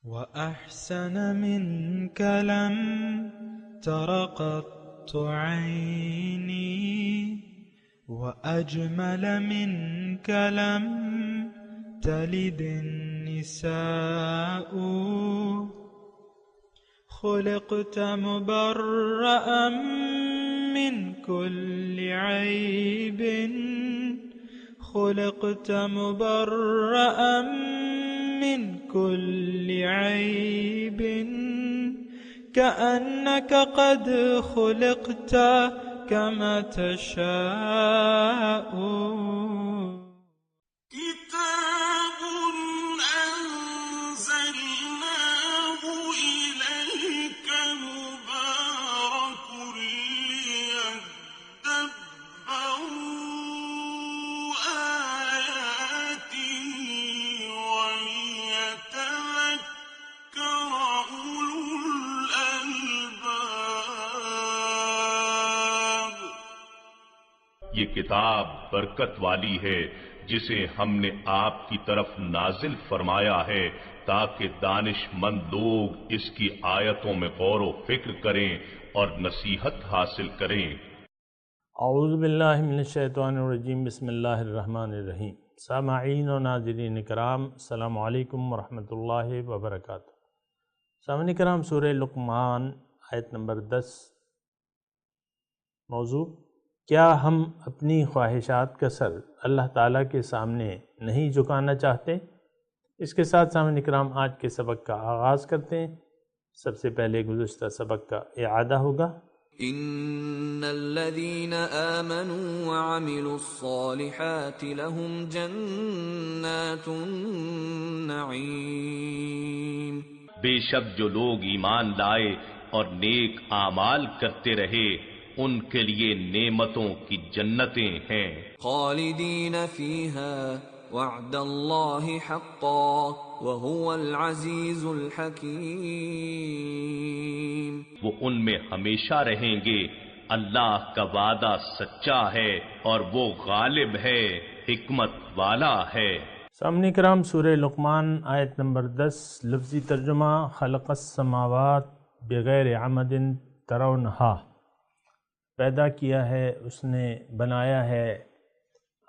وأحسن منك لم تر قط عيني وأجمل منك لم تلد النساء خلقت مبرأ من كل عيب خلقت مبرأ من كل عيب كأنك قد خلقت كما تشاء كتاب أنزلناه إليك مبارك ليدبروا آياته وليتذكر أولو الألباب. یہ کتاب برکت والی ہے جسے ہم نے آپ کی طرف نازل فرمایا ہے تاکہ دانش مند لوگ اس کی آیتوں میں غور و فکر کریں اور نصیحت حاصل کریں. اعوذ باللہ من الشیطان الرجیم. بسم اللہ الرحمن الرحیم. سامعین و ناظرین کرام، السلام علیکم ورحمۃ اللہ وبرکاتہ. سامعین کرام، سورہ لقمان آیت نمبر 10. موضوع: کیا ہم اپنی خواہشات کا سر اللہ تعالیٰ کے سامنے نہیں جھکانا چاہتے؟ اس کے ساتھ سامعین کرام آج کے سبق کا آغاز کرتے ہیں. سب سے پہلے گزشتہ سبق کا اعادہ ہوگا. ان الذين آمنوا وعملوا الصالحات لهم جنات النعیم. بے شک جو لوگ ایمان لائے اور نیک اعمال کرتے رہے ان کے لیے نعمتوں کی جنتیں ہیں. خالدین فیہا وعد اللہ حقا وهو العزیز الحکیم. وہ ان میں ہمیشہ رہیں گے. اللہ کا وعدہ سچا ہے اور وہ غالب ہے، حکمت والا ہے. سامعین کرام، سورہ لقمان آیت نمبر 10. لفظی ترجمہ: خلق السماوات بغیر عمد ترونہا. پیدا کیا ہے، اس نے بنایا ہے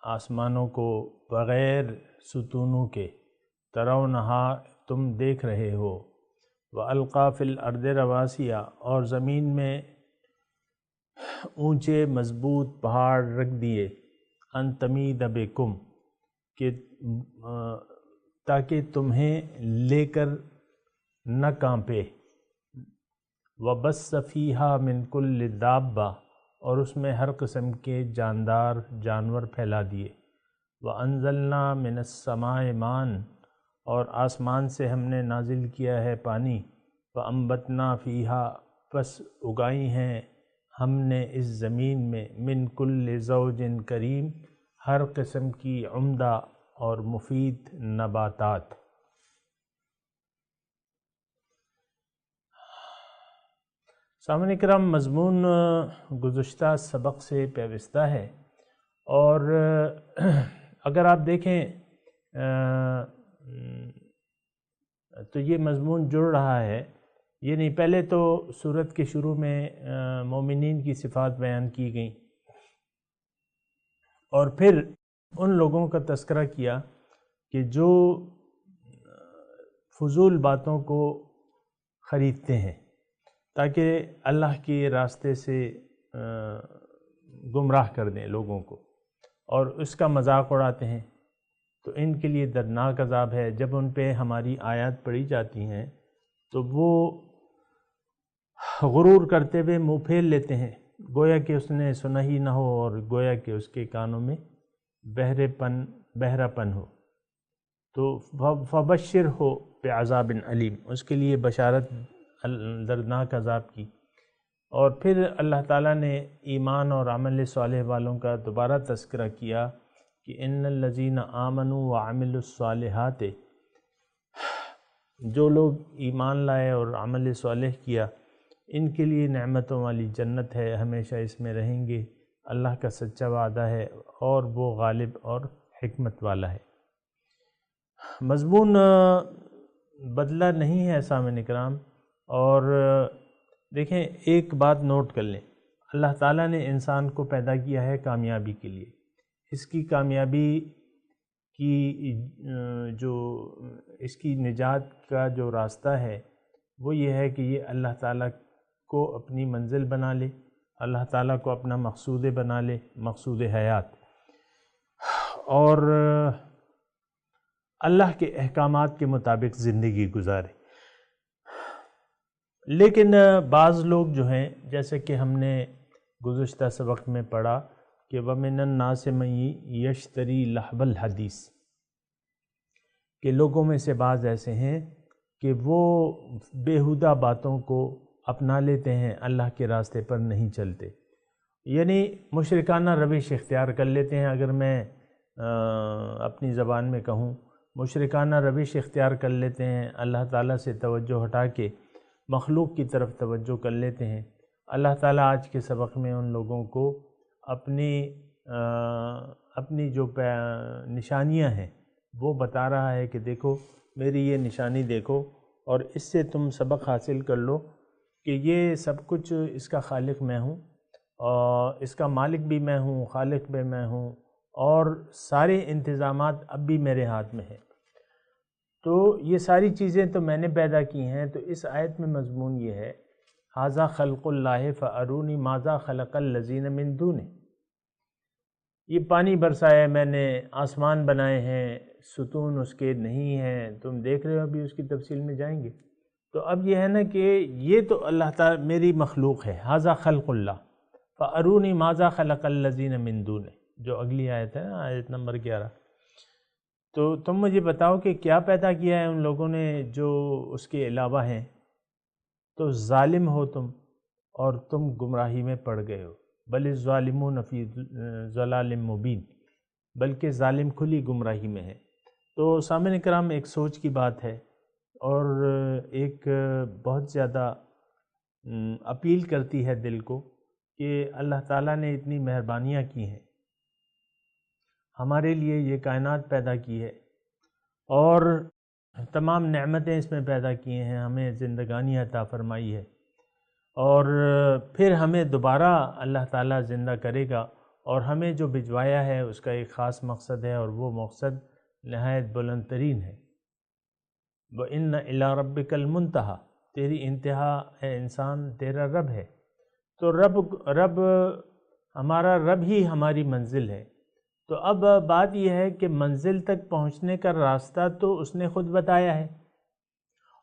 آسمانوں کو بغیر ستونوں کے. ترونہا، تم دیکھ رہے ہو. وَأَلْقَى فِي الْأَرْضِ رَوَاسِيَ، اور زمین میں اونچے مضبوط پہاڑ رکھ دیے. أَن تَمِيدَ بِكُمْ، کہ تاکہ تمہیں لے کر نہ کانپے. وَبَثَّ فِيهَا مِن كُلِّ دَابَّةٍ، اور اس میں ہر قسم کے جاندار جانور پھیلا دیے. وَأَنزَلْنَا مِنَ السَّمَاءِ مَاءً، اور آسمان سے ہم نے نازل کیا ہے پانی. وَأَنبَتْنَا فِيهَا، پس اگائی ہیں ہم نے اس زمین میں من کل زوج کریم، ہر قسم کی عمدہ اور مفید نباتات. سامعین کرام، مضمون گزشتہ سبق سے پیوستہ ہے، اور اگر آپ دیکھیں تو یہ مضمون جڑ رہا ہے. یہ نہیں، پہلے تو سورت کے شروع میں مومنین کی صفات بیان کی گئیں، اور پھر ان لوگوں کا تذکرہ کیا کہ جو فضول باتوں کو خریدتے ہیں تاکہ اللہ کے راستے سے گمراہ کر دیں لوگوں کو، اور اس کا مذاق اڑاتے ہیں. تو ان کے لیے دردناک عذاب ہے. جب ان پہ ہماری آیات پڑھی جاتی ہیں تو وہ غرور کرتے ہوئے منہ پھیر لیتے ہیں، گویا کہ اس نے سنا ہی نہ ہو، اور گویا کہ اس کے کانوں میں بہراپن ہو. تو فبشر ہو بعذاب علیم، اس کے لیے بشارت دردناک عذاب کی. اور پھر اللہ تعالیٰ نے ایمان اور عمل صالح والوں کا دوبارہ تذکرہ کیا کہ ان الذین آمنوا وعملوا الصالحات، جو لوگ ایمان لائے اور عمل صالح کیا ان کے لیے نعمتوں والی جنت ہے، ہمیشہ اس میں رہیں گے. اللہ کا سچا وعدہ ہے اور وہ غالب اور حکمت والا ہے. مضمون بدلہ نہیں ہے سامعین اکرام۔ اور دیکھیں ایک بات نوٹ کر لیں، اللہ تعالیٰ نے انسان کو پیدا کیا ہے کامیابی کے لیے۔ اس کی کامیابی کی جو اس کی نجات کا جو راستہ ہے وہ یہ ہے کہ یہ اللہ تعالیٰ کو اپنی منزل بنا لے، اللہ تعالیٰ کو اپنا مقصود بنا لے، مقصود حیات، اور اللہ کے احکامات کے مطابق زندگی گزارے۔ لیکن بعض لوگ جو ہیں، جیسے کہ ہم نے گزشتہ سبق میں پڑھا کہ وَمِنَ النَّاسِ مَن يَشْتَرِي لَهْوَ الْحَدِيثِ، کہ لوگوں میں سے بعض ایسے ہیں کہ وہ بیہودہ باتوں کو اپنا لیتے ہیں، اللہ کے راستے پر نہیں چلتے، یعنی مشرکانہ روش اختیار کر لیتے ہیں۔ اگر میں اپنی زبان میں کہوں، مشرکانہ روش اختیار کر لیتے ہیں، اللہ تعالیٰ سے توجہ ہٹا کے مخلوق کی طرف توجہ کر لیتے ہیں۔ اللہ تعالیٰ آج کے سبق میں ان لوگوں کو اپنی جو نشانیاں ہیں وہ بتا رہا ہے کہ دیکھو میری یہ نشانی دیکھو، اور اس سے تم سبق حاصل کر لو کہ یہ سب کچھ اس کا خالق میں ہوں، اور اس کا مالک بھی میں ہوں، خالق بھی میں ہوں، اور سارے انتظامات اب بھی میرے ہاتھ میں ہیں۔ تو یہ ساری چیزیں تو میں نے پیدا کی ہیں۔ تو اس آیت میں مضمون یہ ہے، ھذا خلق اللہ فارونی ماذا خلق الذین من دونہ، یہ پانی برسایا ہے میں نے، آسمان بنائے ہیں، ستون اس کے نہیں ہیں، تم دیکھ رہے ہو، ابھی اس کی تفصیل میں جائیں گے۔ تو اب یہ ہے نا کہ یہ تو اللہ تعالی میری مخلوق ہے، ھذا خلق اللہ فارونی ماذا خلق الذین من دونہ، جو اگلی آیت ہے نا، آیت نمبر 11۔ تو تم مجھے بتاؤ کہ کیا پیدا کیا ہے ان لوگوں نے جو اس کے علاوہ ہیں۔ تو ظالم ہو تم، اور تم گمراہی میں پڑ گئے ہو، بل الظالمون فی ضلال مبین، بلکہ ظالم کھلی گمراہی میں ہے۔ تو سامعین کرام، ایک سوچ کی بات ہے، اور ایک بہت زیادہ اپیل کرتی ہے دل کو کہ اللہ تعالیٰ نے اتنی مہربانیاں کی ہیں، ہمارے لیے یہ کائنات پیدا کی ہے، اور تمام نعمتیں اس میں پیدا کی ہیں، ہمیں زندگانی عطا فرمائی ہے، اور پھر ہمیں دوبارہ اللہ تعالیٰ زندہ کرے گا، اور ہمیں جو بھجوایا ہے اس کا ایک خاص مقصد ہے، اور وہ مقصد نہایت بلند ترین ہے۔ وَإِنَّ إِلَىٰ رَبِّكَ الْمُنْتَهَىٰ، تیری انتہا ہے انسان، تیرا رب ہے۔ تو رب ہمارا رب ہی ہماری منزل ہے۔ تو اب بات یہ ہے کہ منزل تک پہنچنے کا راستہ تو اس نے خود بتایا ہے،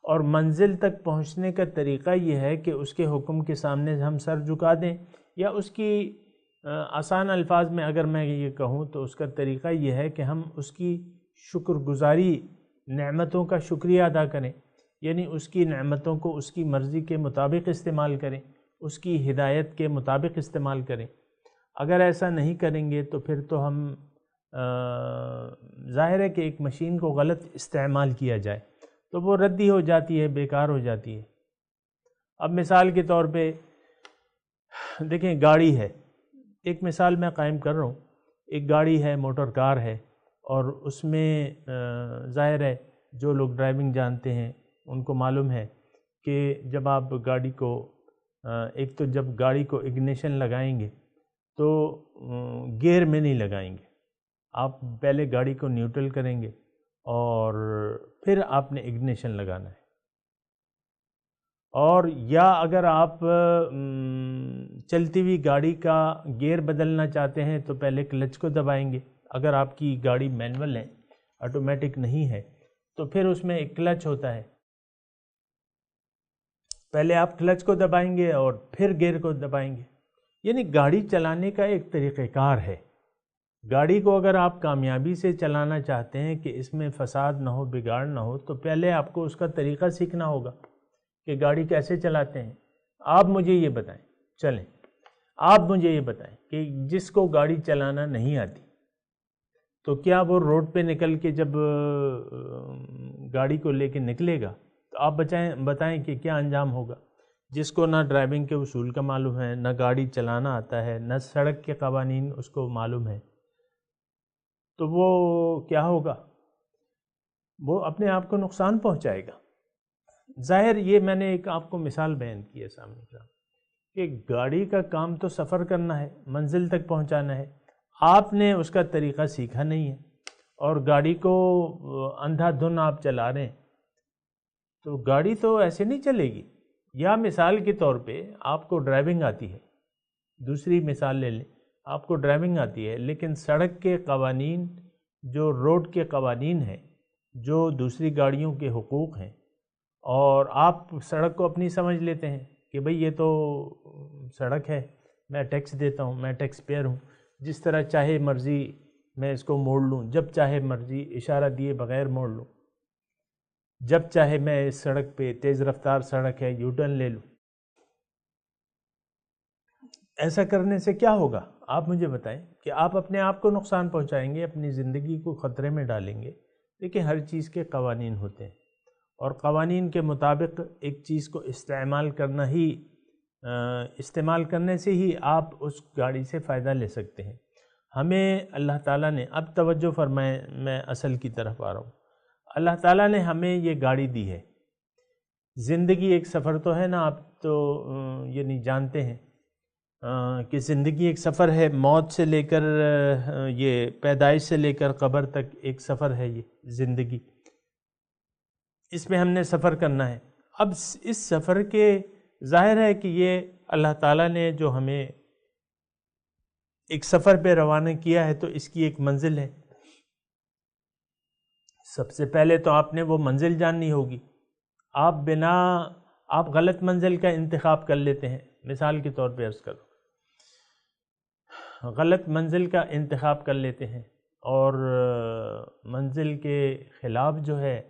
اور منزل تک پہنچنے کا طریقہ یہ ہے کہ اس کے حکم کے سامنے ہم سر جھکا دیں، یا اس کی آسان الفاظ میں اگر میں یہ کہوں تو اس کا طریقہ یہ ہے کہ ہم اس کی شکر گزاری، نعمتوں کا شکریہ ادا کریں، یعنی اس کی نعمتوں کو اس کی مرضی کے مطابق استعمال کریں، اس کی ہدایت کے مطابق استعمال کریں۔ اگر ایسا نہیں کریں گے تو پھر تو ہم ظاہر ہے کہ ایک مشین کو غلط استعمال کیا جائے تو وہ ردی ہو جاتی ہے، بیکار ہو جاتی ہے۔ اب مثال کے طور پہ دیکھیں، گاڑی ہے، ایک مثال میں قائم کر رہا ہوں، ایک گاڑی ہے، موٹر کار ہے، اور اس میں ظاہر ہے جو لوگ ڈرائیونگ جانتے ہیں ان کو معلوم ہے کہ جب آپ گاڑی کو ایک تو جب گاڑی کو اگنیشن لگائیں گے تو گیئر میں نہیں لگائیں گے، آپ پہلے گاڑی کو نیوٹرل کریں گے اور پھر آپ نے اگنیشن لگانا ہے۔ اور یا اگر آپ چلتی ہوئی گاڑی کا گیئر بدلنا چاہتے ہیں تو پہلے کلچ کو دبائیں گے، اگر آپ کی گاڑی مینول ہے، آٹومیٹک نہیں ہے، تو پھر اس میں ایک کلچ ہوتا ہے، پہلے آپ کلچ کو دبائیں گے اور پھر گیئر کو دبائیں گے۔ یعنی گاڑی چلانے کا ایک طریقہ کار ہے۔ گاڑی کو اگر آپ کامیابی سے چلانا چاہتے ہیں کہ اس میں فساد نہ ہو، بگاڑ نہ ہو، تو پہلے آپ کو اس کا طریقہ سیکھنا ہوگا کہ گاڑی کیسے چلاتے ہیں۔ آپ مجھے یہ بتائیں، چلیں آپ مجھے یہ بتائیں کہ جس کو گاڑی چلانا نہیں آتی تو کیا وہ روڈ پہ نکل کے جب گاڑی کو لے کے نکلے گا تو آپ بتائیں کہ کیا انجام ہوگا؟ جس کو نہ ڈرائیونگ کے اصول کا معلوم ہے، نہ گاڑی چلانا آتا ہے، نہ سڑک کے قوانین اس کو معلوم ہے، تو وہ کیا ہوگا؟ وہ اپنے آپ کو نقصان پہنچائے گا۔ ظاہر یہ میں نے ایک آپ کو مثال بیان کی ہے سامنے کا کہ گاڑی کا کام تو سفر کرنا ہے، منزل تک پہنچانا ہے، آپ نے اس کا طریقہ سیکھا نہیں ہے اور گاڑی کو اندھا دھن آپ چلا رہے ہیں تو گاڑی تو ایسے نہیں چلے گی۔ یا مثال کے طور پہ آپ کو ڈرائیونگ آتی ہے، دوسری مثال لے لیں، آپ کو ڈرائیونگ آتی ہے لیکن سڑک کے قوانین جو روڈ کے قوانین ہیں، جو دوسری گاڑیوں کے حقوق ہیں، اور آپ سڑک کو اپنی سمجھ لیتے ہیں کہ بھئی یہ تو سڑک ہے، میں ٹیکس دیتا ہوں، میں ٹیکس پیئر ہوں، جس طرح چاہے مرضی میں اس کو موڑ لوں، جب چاہے مرضی اشارہ دیے بغیر موڑ لوں، جب چاہے میں اس سڑک پہ تیز رفتار سڑک ہے یو ٹرن لے لوں۔ ایسا کرنے سے کیا ہوگا؟ آپ مجھے بتائیں کہ آپ اپنے آپ کو نقصان پہنچائیں گے، اپنی زندگی کو خطرے میں ڈالیں گے۔ دیکھیں ہر چیز کے قوانین ہوتے ہیں اور قوانین کے مطابق ایک چیز کو استعمال کرنے سے ہی آپ اس گاڑی سے فائدہ لے سکتے ہیں۔ ہمیں اللہ تعالیٰ نے، اب توجہ فرمائیں، میں اصل کی طرف آ رہا ہوں، اللہ تعالیٰ نے ہمیں یہ گاڑی دی ہے۔ زندگی ایک سفر تو ہے نا، آپ تو یعنی جانتے ہیں کہ زندگی ایک سفر ہے، موت سے لے کر یہ پیدائش سے لے کر قبر تک ایک سفر ہے یہ زندگی، اس میں ہم نے سفر کرنا ہے۔ اب اس سفر کے ظاہر ہے کہ یہ اللہ تعالیٰ نے جو ہمیں ایک سفر پہ روانہ کیا ہے تو اس کی ایک منزل ہے۔ سب سے پہلے تو آپ نے وہ منزل جاننی ہوگی۔ آپ غلط منزل کا انتخاب کر لیتے ہیں، مثال کے طور پہ عرض کرو، غلط منزل کا انتخاب کر لیتے ہیں اور منزل کے خلاف جو ہے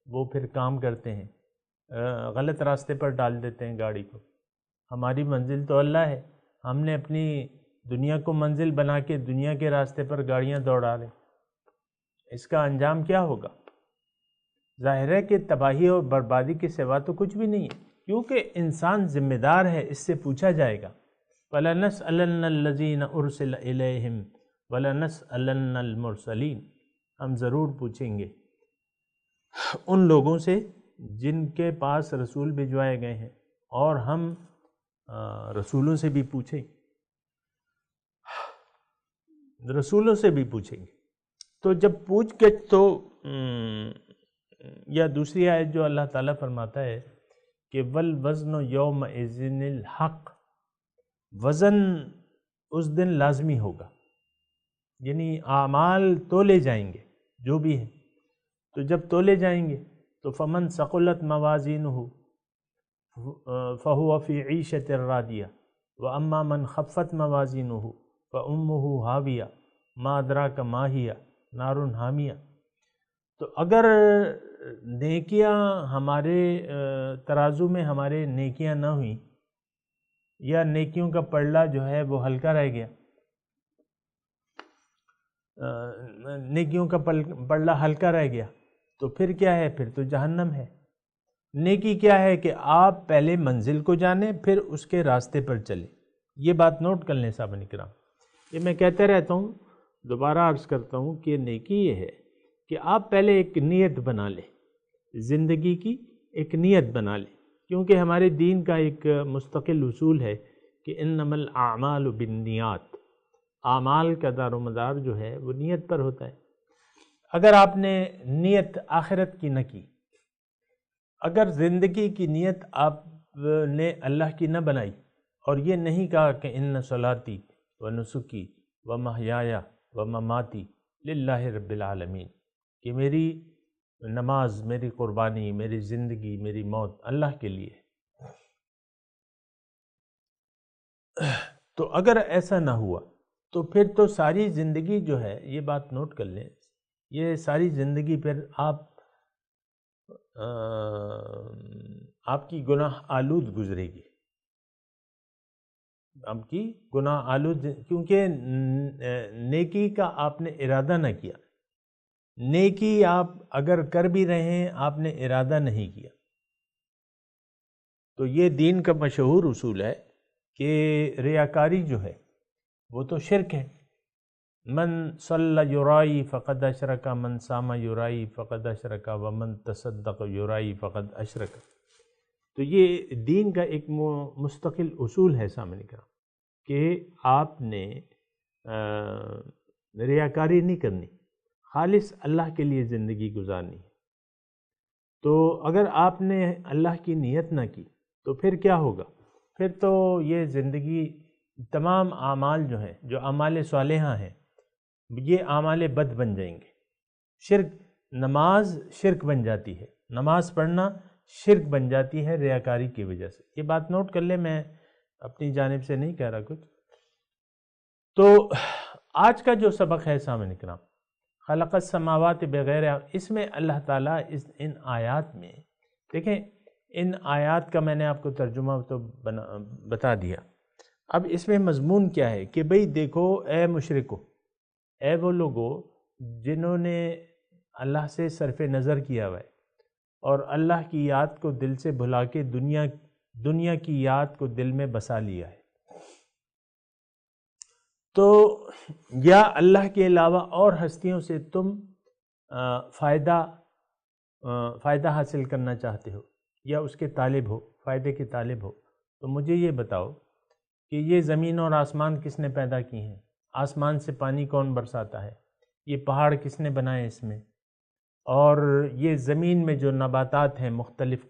وہ پھر کام کرتے ہیں، غلط راستے پر ڈال دیتے ہیں گاڑی کو۔ ہماری منزل تو اللہ ہے، ہم نے اپنی دنیا کو منزل بنا کے دنیا کے راستے پر گاڑیاں دوڑا رہے، اس کا انجام کیا ہوگا؟ ظاہر ہے کہ تباہی اور بربادی کے سوا تو کچھ بھی نہیں ہے، کیونکہ انسان ذمہ دار ہے، اس سے پوچھا جائے گا۔ وَلَنَسْأَلَنَّ الَّذِينَ أُرْسِلَ إِلَيْهِمْ وَلَنَسْأَلَنَّ الْمُرْسَلِينَ، ہم ضرور پوچھیں گے ان لوگوں سے جن کے پاس رسول بھجوائے گئے ہیں، اور ہم رسولوں سے بھی پوچھیں گے۔ تو جب پوچھ کے تو یا دوسری آیت جو اللہ تعالیٰ فرماتا ہے کہ وَالْوَزْنُ يَوْمَئِذٍ الْحَقُّ، وزن اس دن لازمی ہوگا، یعنی اعمال تولے جائیں گے جو بھی ہیں، تو جب تولے جائیں گے تو فمن ثقلت موازینہ فہو فی عیشۃ راضیہ واما من خفت موازینہ فامہ ہاویہ ما ادراک ما ہی نار حامیہ۔ تو اگر نیکیاں ہمارے ترازو میں ہمارے نیکیاں نہ ہوئیں یا نیکیوں کا پلڑا جو ہے وہ ہلکا رہ گیا، نیکیوں کا پلڑا ہلکا رہ گیا تو پھر کیا ہے؟ پھر تو جہنم ہے۔ نیکی کیا ہے کہ آپ پہلے منزل کو جانیں پھر اس کے راستے پر چلیں۔ یہ بات نوٹ کر لیں صاحب کرام، یہ میں کہتے رہتا ہوں، دوبارہ عرض کرتا ہوں کہ نیکی یہ ہے کہ آپ پہلے ایک نیت بنا لیں، زندگی کی ایک نیت بنا لیں، کیونکہ ہمارے دین کا ایک مستقل اصول ہے کہ انما الاعمال بالنیات، اعمال کا دار و مدار جو ہے وہ نیت پر ہوتا ہے۔ اگر آپ نے نیت آخرت کی نہ کی، اگر زندگی کی نیت آپ نے اللہ کی نہ بنائی اور یہ نہیں کہا کہ ان صلاتی و نسکی و محیایا و مماتی للہ رب العالمین، کہ میری نماز، میری قربانی، میری زندگی، میری موت اللہ کے لیے، تو اگر ایسا نہ ہوا تو پھر تو ساری زندگی جو ہے، یہ بات نوٹ کر لیں، یہ ساری زندگی پھر آپ کی گناہ آلود گزرے گی، آپ کی گناہ آلود، کیونکہ نیکی کا آپ نے ارادہ نہ کیا۔ نیکی آپ اگر کر بھی رہے ہیں، آپ نے ارادہ نہیں کیا، تو یہ دین کا مشہور اصول ہے کہ ریاکاری جو ہے وہ تو شرک ہے۔ من صلی یرائی فقد اشرک، من صام یرائی فقد اشرک، ومن تصدق یرائی فقد اشرک۔ تو یہ دین کا ایک مستقل اصول ہے سامنے کا کہ آپ نے ریاکاری نہیں کرنی، خالص اللہ کے لیے زندگی گزارنی ہے۔ تو اگر آپ نے اللہ کی نیت نہ کی تو پھر کیا ہوگا؟ پھر تو یہ زندگی تمام اعمال جو ہیں، جو اعمال صالحہ ہیں، یہ اعمال بد بن جائیں گے۔ شرک، نماز شرک بن جاتی ہے، نماز پڑھنا شرک بن جاتی ہے ریاکاری کی وجہ سے۔ یہ بات نوٹ کر لیں، میں اپنی جانب سے نہیں کہہ رہا کچھ۔ تو آج کا جو سبق ہے سامعین کرام، خلق السماوات بغیر، اس میں اللہ تعالیٰ ان آیات میں دیکھیں، ان آیات کا میں نے آپ کو ترجمہ تو بتا دیا۔ اب اس میں مضمون کیا ہے کہ بھئی دیکھو اے مشرکو، اے وہ لوگو جنہوں نے اللہ سے صرف نظر کیا ہوا ہے اور اللہ کی یاد کو دل سے بھلا کے دنیا کی یاد کو دل میں بسا لیا ہے، تو یا اللہ کے علاوہ اور ہستیوں سے تم فائدہ حاصل کرنا چاہتے ہو یا اس کے طالب ہو، فائدے کے طالب ہو، تو مجھے یہ بتاؤ کہ یہ زمین اور آسمان کس نے پیدا کی ہیں؟ آسمان سے پانی کون برساتا ہے؟ یہ پہاڑ کس نے بنائے اس میں؟ اور یہ زمین میں جو نباتات ہیں مختلف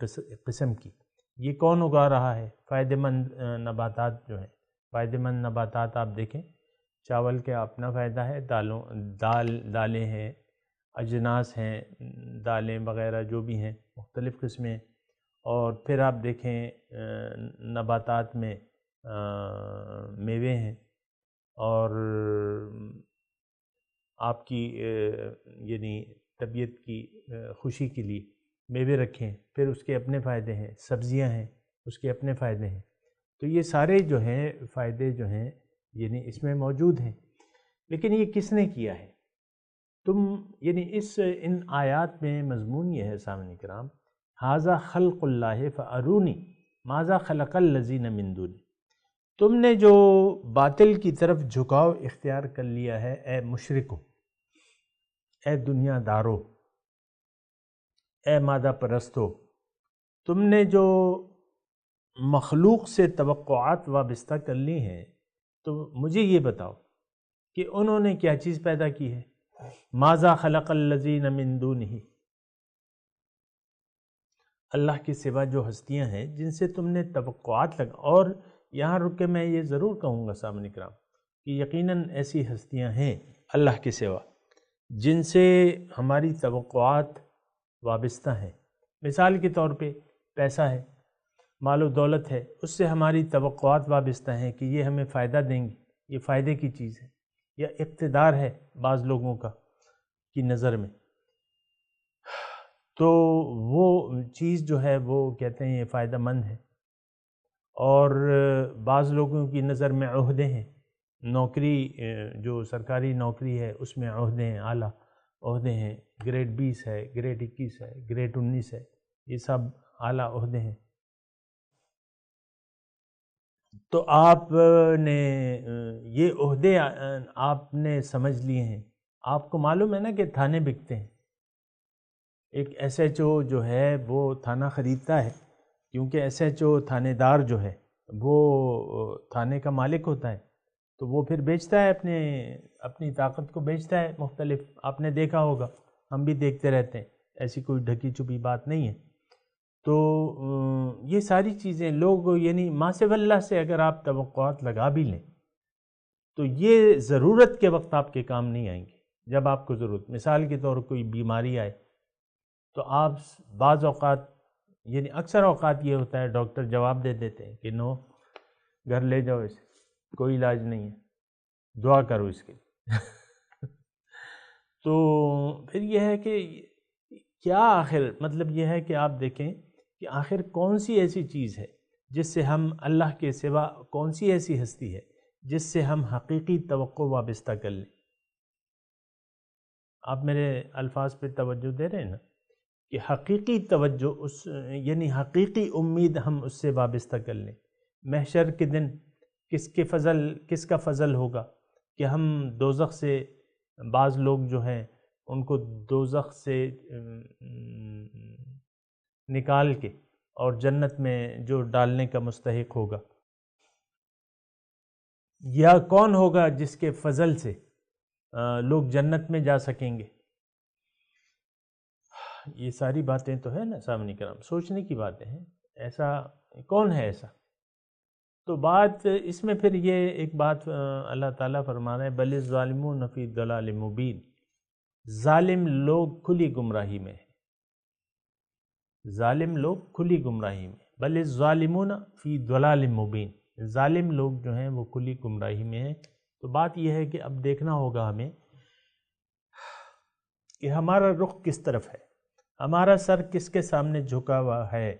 قسم کی، یہ کون اگا رہا ہے؟ فائدہ مند نباتات جو ہیں، فائدہ مند نباتات آپ دیکھیں، چاول کے اپنا فائدہ ہے، دالیں ہیں، اجناس ہیں، دالیں وغیرہ جو بھی ہیں مختلف قسمیں، اور پھر آپ دیکھیں نباتات میں میوے ہیں، اور آپ کی یعنی طبیعت کی خوشی کے لیے میوے رکھیں، پھر اس کے اپنے فائدے ہیں، سبزیاں ہیں اس کے اپنے فائدے ہیں۔ تو یہ سارے جو ہیں فائدے جو ہیں یعنی اس میں موجود ہیں، لیکن یہ کس نے کیا ہے؟ یعنی ان آیات میں مضمون یہ ہے سامعین کرام، ھذا خلق اللہ فارونی ماذا خلق الذین من دونہ، تم نے جو باطل کی طرف جھکاؤ اختیار کر لیا ہے اے مشرکو، اے دنیا دارو، اے مادہ پرستو، تم نے جو مخلوق سے توقعات وابستہ کر لی ہیں، تو مجھے یہ بتاؤ کہ انہوں نے کیا چیز پیدا کی ہے؟ ماذا خلق الذین من دونہ، اللہ کے سوا جو ہستیاں ہیں جن سے تم نے توقعات لگا۔ اور یہاں رک کے میں یہ ضرور کہوں گا سامعین کرام کہ یقیناً ایسی ہستیاں ہیں اللہ کے سوا جن سے ہماری توقعات وابستہ ہیں۔ مثال کے طور پہ پیسہ ہے، مال و دولت ہے، اس سے ہماری توقعات وابستہ ہیں کہ یہ ہمیں فائدہ دیں گے، یہ فائدے کی چیز ہے۔ یا اقتدار ہے بعض لوگوں کی نظر میں، تو وہ چیز جو ہے وہ کہتے ہیں یہ فائدہ مند ہے۔ اور بعض لوگوں کی نظر میں عہدے ہیں، نوکری جو سرکاری نوکری ہے اس میں عہدے ہیں، اعلیٰ عہدے ہیں، گریڈ 20 ہے، گریڈ 21 ہے، گریڈ 19 ہے، یہ سب اعلیٰ عہدے ہیں۔ تو آپ نے یہ عہدے آپ نے سمجھ لیے ہیں، آپ کو معلوم ہے نا کہ تھانے بکتے ہیں، ایک ایس ایچ او جو ہے وہ تھانہ خریدتا ہے، کیونکہ ایس ایچ او تھانے دار جو ہے وہ تھانے کا مالک ہوتا ہے، تو وہ پھر بیچتا ہے اپنی طاقت کو بیچتا ہے مختلف، آپ نے دیکھا ہوگا، ہم بھی دیکھتے رہتے ہیں، ایسی کوئی ڈھکی چھپی بات نہیں ہے۔ تو یہ ساری چیزیں لوگ یعنی ما سوی اللہ سے اگر آپ توقعات لگا بھی لیں تو یہ ضرورت کے وقت آپ کے کام نہیں آئیں گے۔ جب آپ کو ضرورت، مثال کے طور کوئی بیماری آئے تو آپ بعض اوقات یعنی اکثر اوقات یہ ہوتا ہے ڈاکٹر جواب دے دیتے ہیں کہ نو، گھر لے جاؤ اسے، کوئی علاج نہیں ہے، دعا کرو اس کے لیے۔ تو پھر یہ ہے کہ کیا آخر مطلب یہ ہے کہ آپ دیکھیں کہ آخر کون سی ایسی چیز ہے جس سے ہم اللہ کے سوا، کون سی ایسی ہستی ہے جس سے ہم حقیقی توقع وابستہ کر لیں۔ آپ میرے الفاظ پہ توجہ دے رہے ہیں نا کہ حقیقی توجہ یعنی حقیقی امید ہم اس سے وابستہ کر لیں۔ محشر کے دن کس کا فضل ہوگا کہ ہم دوزخ سے، بعض لوگ جو ہیں ان کو دوزخ سے نکال کے اور جنت میں جو ڈالنے کا مستحق ہوگا، یا کون ہوگا جس کے فضل سے لوگ جنت میں جا سکیں گے؟ یہ ساری باتیں تو ہے نا سامنے کرام، سوچنے کی باتیں ہیں. ایسا کون ہے ایسا؟ تو بات اس میں پھر یہ ایک بات اللہ تعالیٰ فرما رہے ہیں، بل الظالمون فی ضلال مبین، ظالم لوگ کھلی گمراہی میں ہیں، ظالم لوگ کھلی گمراہی میں، بل الظالمون فی ضلال مبین، ظالم لوگ جو ہیں وہ کھلی گمراہی میں ہیں. تو بات یہ ہے کہ اب دیکھنا ہوگا ہمیں کہ ہمارا رخ کس طرف ہے، ہمارا سر کس کے سامنے جھکا ہوا ہے.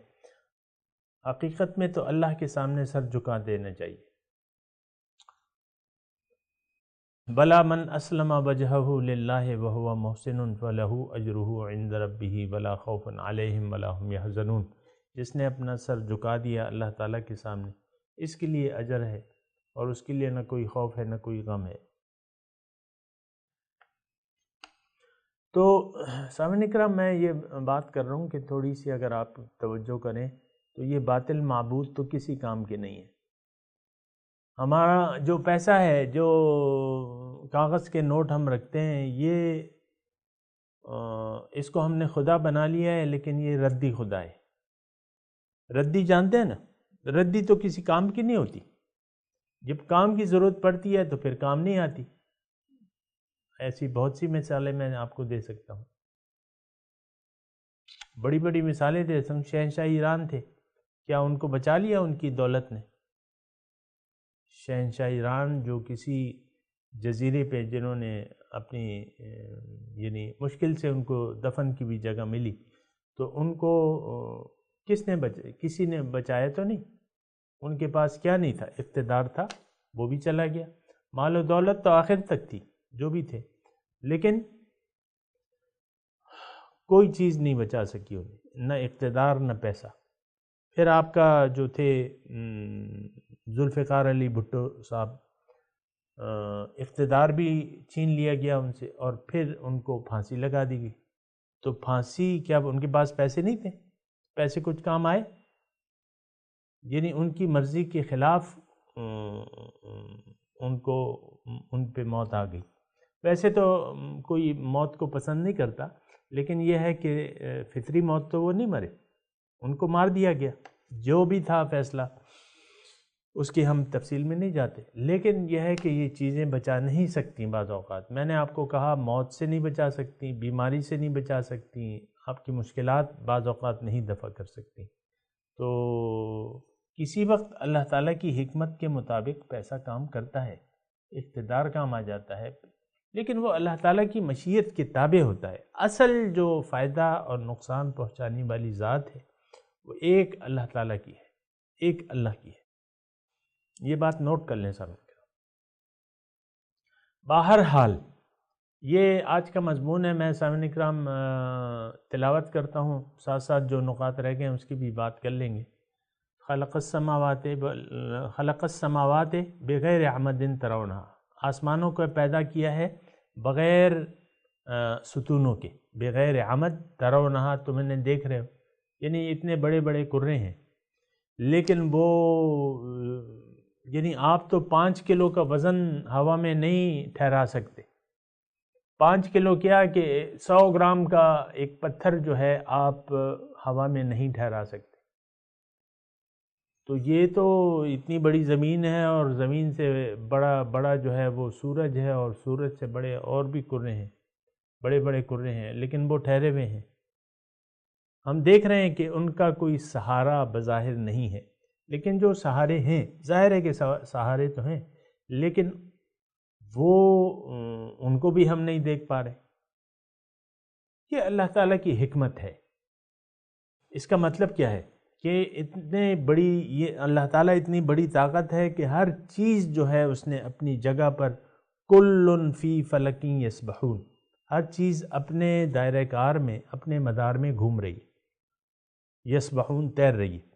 حقیقت میں تو اللہ کے سامنے سر جھکا دینا چاہیے. بلا من اسلم وجہہ للہ وہو محسن فلہ اجرہ عند ربہ ولا خوف علیہم ولا ہم یحزنون، جس نے اپنا سر جھکا دیا اللہ تعالیٰ کے سامنے، اس کے لیے اجر ہے اور اس کے لیے نہ کوئی خوف ہے نہ کوئی غم ہے. تو سامعین کرام، میں یہ بات کر رہا ہوں کہ تھوڑی سی اگر آپ توجہ کریں تو یہ باطل معبود تو کسی کام کے نہیں ہے. ہمارا جو پیسہ ہے، جو کاغذ کے نوٹ ہم رکھتے ہیں، یہ اس کو ہم نے خدا بنا لیا ہے، لیکن یہ ردی خدا ہے. ردی جانتے ہیں نا، ردی تو کسی کام کی نہیں ہوتی، جب کام کی ضرورت پڑتی ہے تو پھر کام نہیں آتی. ایسی بہت سی مثالیں میں آپ کو دے سکتا ہوں، بڑی بڑی مثالیں تھے. شہنشاہ ایران تھے، کیا ان کو بچا لیا ان کی دولت نے؟ شہنشاہ ایران جو کسی جزیرے پہ جنہوں نے اپنی یعنی مشکل سے ان کو دفن کی بھی جگہ ملی، تو ان کو کسی نے بچایا تو نہیں. ان کے پاس کیا نہیں تھا؟ اقتدار تھا، وہ بھی چلا گیا. مال و دولت تو آخر تک تھی، جو بھی تھے، لیکن کوئی چیز نہیں بچا سکی انہیں، نہ اقتدار نہ پیسہ. پھر آپ کا جو تھے ذوالفقار علی بھٹو صاحب، اقتدار بھی چھین لیا گیا ان سے، اور پھر ان کو پھانسی لگا دی گئی. تو پھانسی کیا ان کے پاس پیسے نہیں تھے؟ پیسے کچھ کام آئے؟ یعنی ان کی مرضی کے خلاف ان پہ موت آ گئی. ویسے تو کوئی موت کو پسند نہیں کرتا، لیکن یہ ہے کہ فطری موت تو وہ نہیں مرے، ان کو مار دیا گیا. جو بھی تھا فیصلہ، اس کی ہم تفصیل میں نہیں جاتے، لیکن یہ ہے کہ یہ چیزیں بچا نہیں سکتی. بعض اوقات میں نے آپ کو کہا موت سے نہیں بچا سکتی، بیماری سے نہیں بچا سکتی، آپ کی مشکلات بعض اوقات نہیں دفع کر سکتی. تو کسی وقت اللہ تعالیٰ کی حکمت کے مطابق پیسہ کام کرتا ہے، اقتدار کام آ جاتا ہے، لیکن وہ اللہ تعالیٰ کی مشیت کے تابع ہوتا ہے. اصل جو فائدہ اور نقصان پہنچانے والی ذات ہے وہ ایک اللہ تعالیٰ کی ہے، ایک اللہ کی ہے. یہ بات نوٹ کر لیں سامنے. بہرحال یہ آج کا مضمون ہے. میں سامعین کرام تلاوت کرتا ہوں، ساتھ ساتھ جو نقاط رہ گئے ہیں اس کی بھی بات کر لیں گے. خلق السماوات بغیر عمد ترونہا، آسمانوں کو پیدا کیا ہے بغیر ستونوں کے، بغیر عمد ترونہا، تم انہیں دیکھ رہے ہو. یعنی اتنے بڑے بڑے کرے ہیں، لیکن وہ یعنی آپ تو 5 کلو کا وزن ہوا میں نہیں ٹھہرا سکتے. 5 کلو کیا کہ 100 گرام کا ایک پتھر جو ہے آپ ہوا میں نہیں ٹھہرا سکتے. تو یہ تو اتنی بڑی زمین ہے، اور زمین سے بڑا جو ہے وہ سورج ہے، اور سورج سے بڑے اور بھی کرے ہیں، بڑے بڑے کرے ہیں، لیکن وہ ٹھہرے ہوئے ہیں. ہم دیکھ رہے ہیں کہ ان کا کوئی سہارا بظاہر نہیں ہے، لیکن جو سہارے ہیں ظاہر ہے کہ سہارے تو ہیں، لیکن وہ ان کو بھی ہم نہیں دیکھ پا رہے. یہ اللہ تعالیٰ کی حکمت ہے. اس کا مطلب کیا ہے کہ اتنے بڑی یہ اللہ تعالیٰ اتنی بڑی طاقت ہے کہ ہر چیز جو ہے اس نے اپنی جگہ پر، کل فی فلک یسبحون، ہر چیز اپنے دائرہ کار میں، اپنے مدار میں گھوم رہی ہے، یسبحون تیر رہی ہے.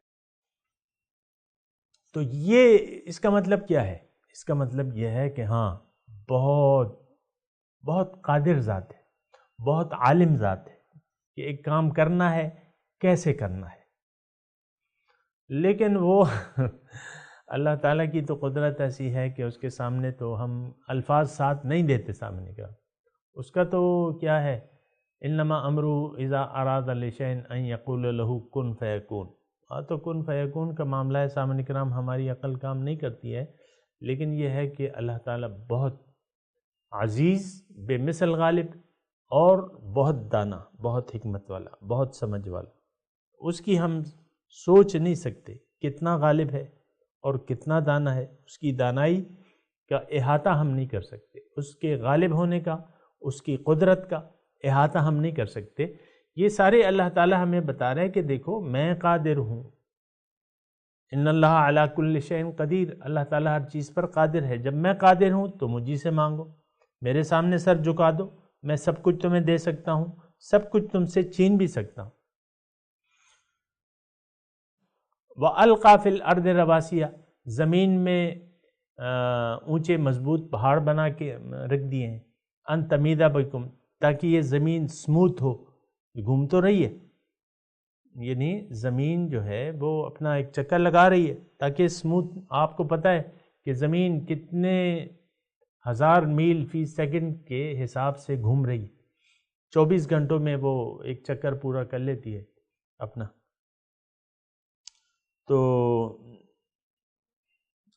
تو یہ اس کا مطلب کیا ہے؟ اس کا مطلب یہ ہے کہ ہاں بہت بہت قادر ذات ہے، بہت عالم ذات ہے کہ ایک کام کرنا ہے کیسے کرنا ہے. لیکن وہ اللہ تعالیٰ کی تو قدرت ایسی ہے کہ اس کے سامنے تو ہم الفاظ ساتھ نہیں دیتے سامنے کا. اس کا تو کیا ہے، انما امرو اذا اراد لشیء ان یقول له کن فیکون. تو کن فیکون کا معاملہ ہے سامنے کرام، ہماری عقل کام نہیں کرتی ہے، لیکن یہ ہے کہ اللہ تعالیٰ بہت عزیز، بے مثل غالب اور بہت دانا، بہت حکمت والا، بہت سمجھ والا. اس کی ہم سوچ نہیں سکتے کتنا غالب ہے اور کتنا دانا ہے. اس کی دانائی کا احاطہ ہم نہیں کر سکتے، اس کے غالب ہونے کا، اس کی قدرت کا احاطہ ہم نہیں کر سکتے. یہ سارے اللہ تعالیٰ ہمیں بتا رہے ہیں کہ دیکھو میں قادر ہوں. ان اللہ علی کل شیء قدیر، اللہ تعالیٰ ہر چیز پر قادر ہے. جب میں قادر ہوں تو مجھے سے مانگو، میرے سامنے سر جھکا دو، میں سب کچھ تمہیں دے سکتا ہوں، سب کچھ تم سے چھین بھی سکتا ہوں. وَأَلْقَى فِي الْأَرْضِ رَوَاسِيَ، زمین میں اونچے مضبوط پہاڑ بنا کے رکھ دیے ہیں. ان تمیدہ بکم، تاکہ یہ زمین سموتھ ہو، گھوم تو رہی ہے، یعنی زمین جو ہے وہ اپنا ایک چکر لگا رہی ہے تاکہ سموتھ. آپ کو پتہ ہے کہ زمین کتنے 1000 میل فی سیکنڈ کے حساب سے گھوم رہی ہے. 24 گھنٹوں میں وہ ایک چکر پورا کر لیتی ہے اپنا. تو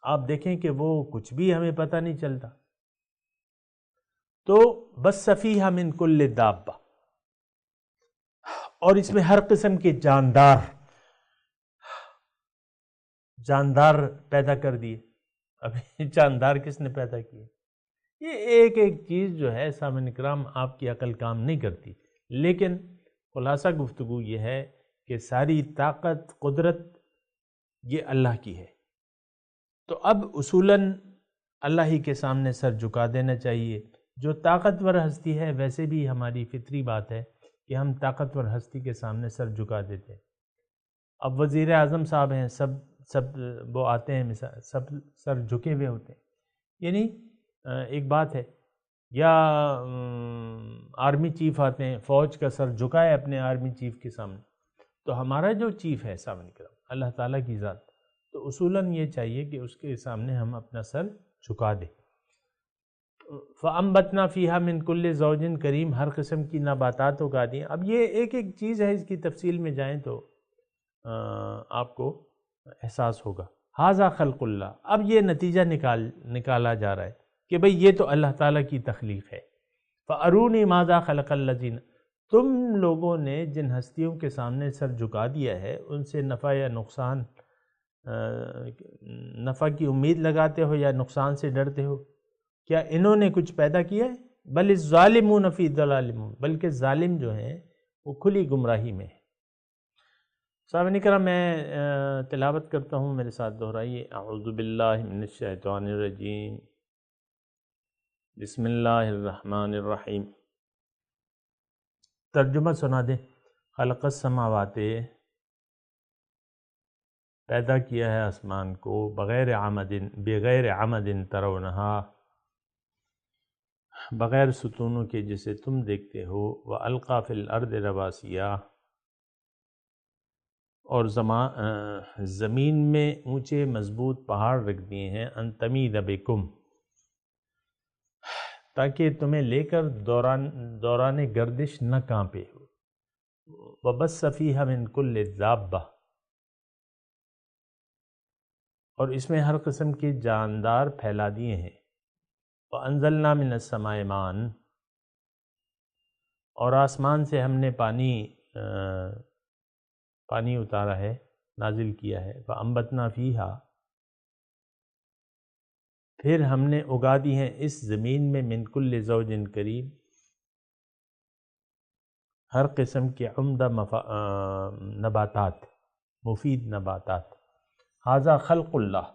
آپ دیکھیں کہ وہ کچھ بھی ہمیں پتہ نہیں چلتا. تو بس فیہا من کل دابہ، اور اس میں ہر قسم کے جاندار پیدا کر دیے. ابھی جاندار کس نے پیدا کیے؟ یہ ایک ایک چیز جو ہے سامعین کرام آپ کی عقل کام نہیں کرتی. لیکن خلاصہ گفتگو یہ ہے کہ ساری طاقت، قدرت یہ اللہ کی ہے. تو اب اصولاً اللہ ہی کے سامنے سر جھکا دینا چاہیے. جو طاقتور ہستی ہے، ویسے بھی ہماری فطری بات ہے کہ ہم طاقتور ہستی کے سامنے سر جھکا دیتے ہیں. اب وزیر اعظم صاحب ہیں، سب وہ آتے ہیں، سب سر جھکے ہوئے ہوتے ہیں. یعنی ایک بات ہے، یا آرمی چیف آتے ہیں، فوج کا سر جھکائے اپنے آرمی چیف کے سامنے. تو ہمارا جو چیف ہے سامنے کرام اللہ تعالیٰ کی ذات، تو اصولاً یہ چاہیے کہ اس کے سامنے ہم اپنا سر جھکا دیں. فَأَنبَتْنَا فِيهَا مِن كُلِّ زَوْجٍ کریم، ہر قسم کی نباتات اگا دیں. اب یہ ایک ایک چیز ہے، اس کی تفصیل میں جائیں تو آپ کو احساس ہوگا. ھذا خلق اللہ، اب یہ نتیجہ نکالا جا رہا ہے کہ بھئی یہ تو اللہ تعالیٰ کی تخلیق ہے. فَأَرُونِي مَاذَا خَلَقَ الَّذِينَ، تم لوگوں نے جن ہستیوں کے سامنے سر جھکا دیا ہے ان سے نفع یا نقصان، نفع کی امید لگاتے ہو یا نقصان سے ڈرتے ہو؟ کیا انہوں نے کچھ پیدا کیا ہے؟ بل الظالمون فی ضلال مبین، بلکہ ظالم جو ہیں وہ کھلی گمراہی میں ہے. سامعین کرام، میں تلاوت کرتا ہوں، میرے ساتھ دہرائیے. اعوذ باللہ من الشیطان الرجیم، بسم اللہ الرحمن الرحیم. ترجمہ سنا دیں. خلق السماوات، پیدا کیا ہے آسمان کو، بغیر عمد ترونہا، بغیر ستونوں کے جسے تم دیکھتے ہو. وَأَلْقَى فِي الْأَرْضِ رَوَاسِيَ، اور زمین میں اونچے مضبوط پہاڑ رکھ دیے ہیں. ان تمید بکم، تاکہ تمہیں لے کر دوران گردش نہ کانپے. وَبَثَّ فِيهَا مِن كُلِّ دَابَّةٍ، اور اس میں ہر قسم کے جاندار پھیلا دیے ہیں. وَأَنزَلْنَا مِنَ السَّمَاءِ مَاءً، اور آسمان سے ہم نے پانی اتارا ہے، نازل کیا ہے. فَأَنبَتْنَا فِيهَا، پھر ہم نے اگا دی ہیں اس زمین میں من کل زوج کریم، ہر قسم کے عمدہ نباتات، مفید نباتات. ھذا خلق اللہ،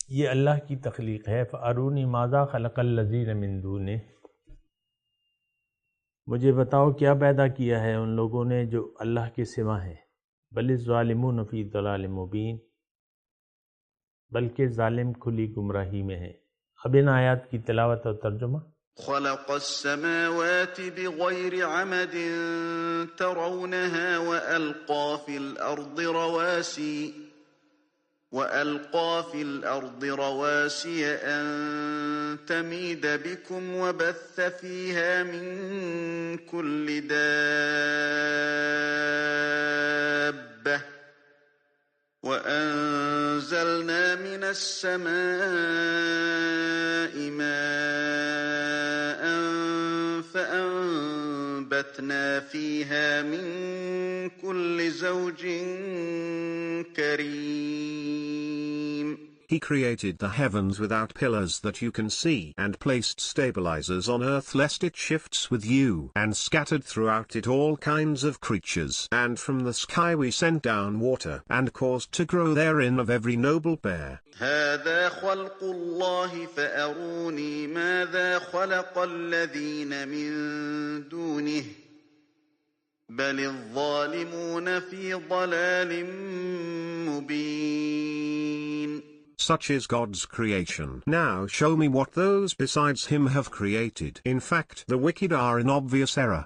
یہ اللہ کی تخلیق ہے. فَأَرُونِي مَاذَا خَلَقَ الَّذِينَ مِن دُونِهِ، مجھے بتاؤ کیا پیدا کیا ہے ان لوگوں نے جو اللہ کے سوا ہیں. بل الظالمون فی ضلال مبین، بلکہ ظالم کھلی گمراہی میں ہے. اب ان آیات کی تلاوت اور ترجمہ خلق السماوات بغير عمد ترونها وألقى في الأرض رواسي أن تميد بكم وبث فيها من كل دابة وأنزلنا من السماء ماء فأنبتنا فيها من كل زوج كريم. He created the heavens without pillars that you can see and placed stabilizers on earth lest it shifts with you and scattered throughout it all kinds of creatures. And from the sky we sent down water and caused to grow therein of every noble bear. هذا خلق الله فأروني ماذا خلق الذين من دونه بل الظالمون في ضلال مبين. Such is God's creation. Now show me what those besides him have created. In fact, the wicked are in obvious error.